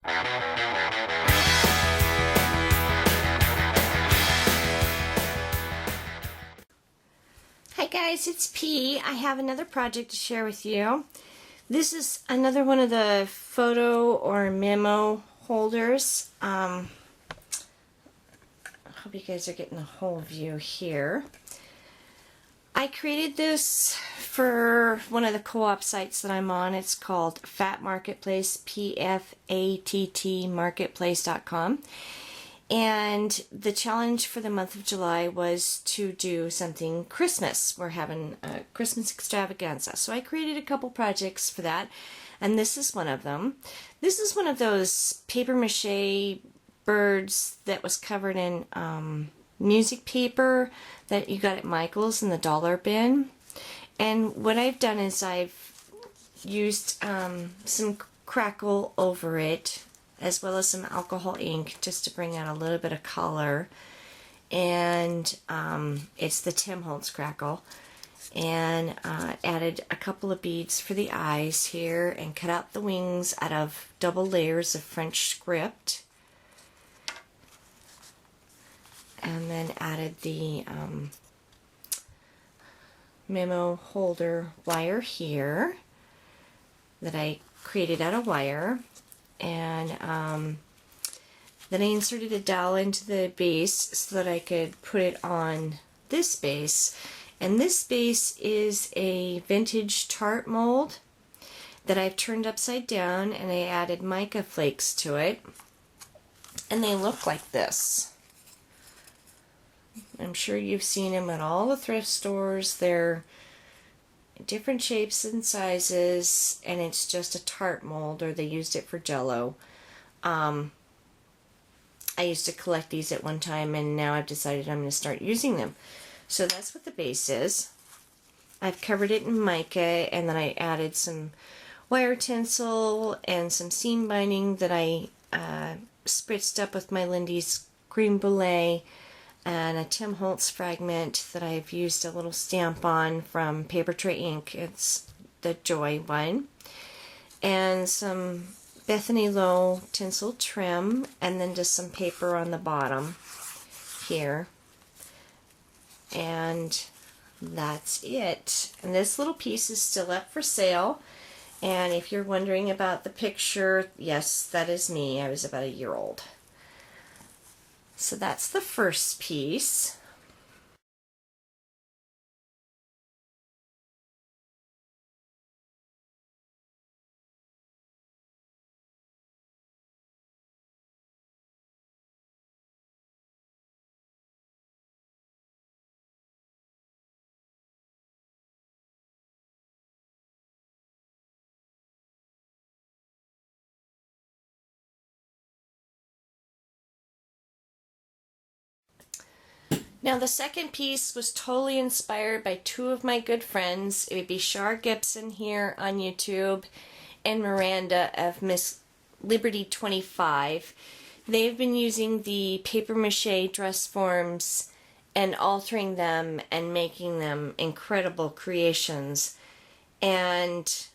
Hi guys, it's P. I have another project to share with you. This is another one of the photo or memo holders. I hope you guys are getting the whole view here. I created this for one of the co-op sites that I'm on. It's called Fat Marketplace, P-F-A-T-T marketplace.com. And the challenge for the month of July was to do something Christmas. We're having a Christmas extravaganza. So I created a couple projects for that, and this is one of them. This is one of those paper mache birds that was covered in music paper that you got at Michael's in the dollar bin. And what I've done is I've used some crackle over it, as well as some alcohol ink, just to bring out a little bit of color. And it's the Tim Holtz crackle. And added a couple of beads for the eyes here, and cut out the wings out of double layers of French script. And then added the memo holder wire here that I created out of wire. And then I inserted a dowel into the base so that I could put it on this base. And this base is a vintage tart mold that I've turned upside down, and I added mica flakes to it. And they look like this. I'm sure you've seen them at all the thrift stores. They're different shapes and sizes, and it's just a tart mold, or they used it for Jell-O. I used to collect these at one time, and now I've decided I'm going to start using them. So that's what the base is. I've covered it in mica, and then I added some wire tinsel and some seam binding that I spritzed up with my Lindy's Cream Brulee, and a Tim Holtz fragment that I've used a little stamp on from Paper Tray Ink. It's the Joy one. And some Bethany Low tinsel trim, and then just some paper on the bottom here. And that's it. And this little piece is still up for sale. And if you're wondering about the picture, yes, that is me. I was about a year old. So that's the first piece. Now the second piece was totally inspired by two of my good friends. It would be Shar Gibson here on YouTube and Miranda of Miss Liberty 25. They've been using the paper mache dress forms and altering them and making them incredible creations. And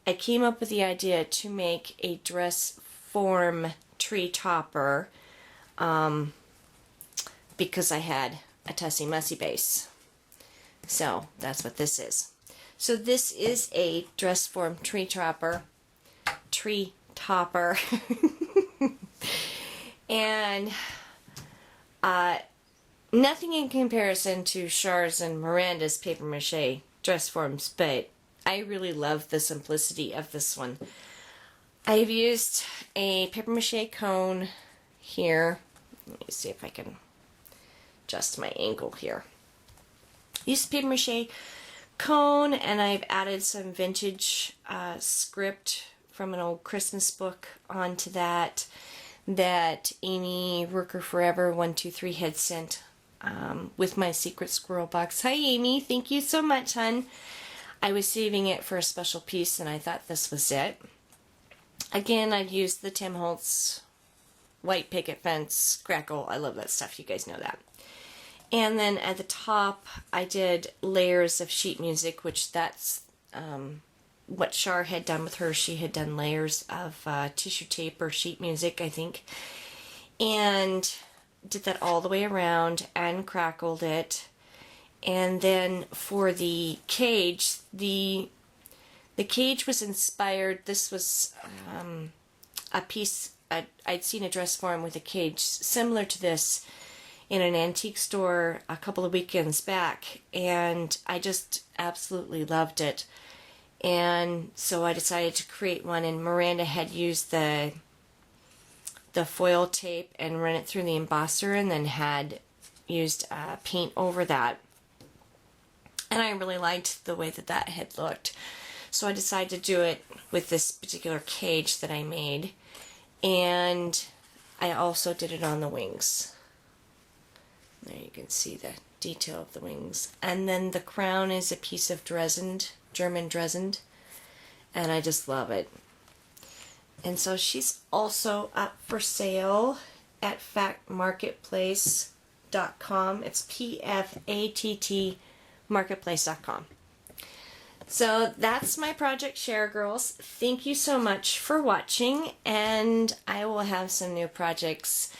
I came up with the idea to make a dress form tree topper. Because I had a Tussie Mussy base. So that's what this is. So this is a dress form tree topper. And nothing in comparison to Char's and Miranda's paper mache dress forms, but I really love the simplicity of this one. I've used a paper mache cone here. Let me see if I can adjust my angle here. Used paper mache cone, and I've added some vintage script from an old Christmas book onto that Amy Worker Forever 123 had sent with my secret squirrel box. Hi Amy, thank you so much, hun. I was saving it for a special piece, and I thought this was it. Again, I've used the Tim Holtz white picket fence crackle. I love that stuff, you guys know that. And then at the top I did layers of sheet music, which that's what Char had done with her. She had done layers of tissue tape or sheet music, I think, and did that all the way around and crackled it. And then for the cage, the cage was inspired. This was a piece, I'd seen a dress form with a cage similar to this in an antique store a couple of weekends back, and I just absolutely loved it. And so I decided to create one, and Miranda had used the foil tape and run it through the embosser, and then had used paint over that. And I really liked the way that that had looked. So I decided to do it with this particular cage that I made. And I also did it on the wings. There you can see the detail of the wings. And then the crown is a piece of Dresden, German Dresden. And I just love it. And so she's also up for sale at factmarketplace.com. It's PFATT marketplace.com. So that's my project, Share Girls. Thank you so much for watching, and I will have some new projects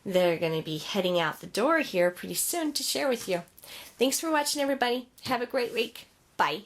that are going to be heading out the door here pretty soon to share with you. Thanks for watching, everybody. Have a great week. Bye.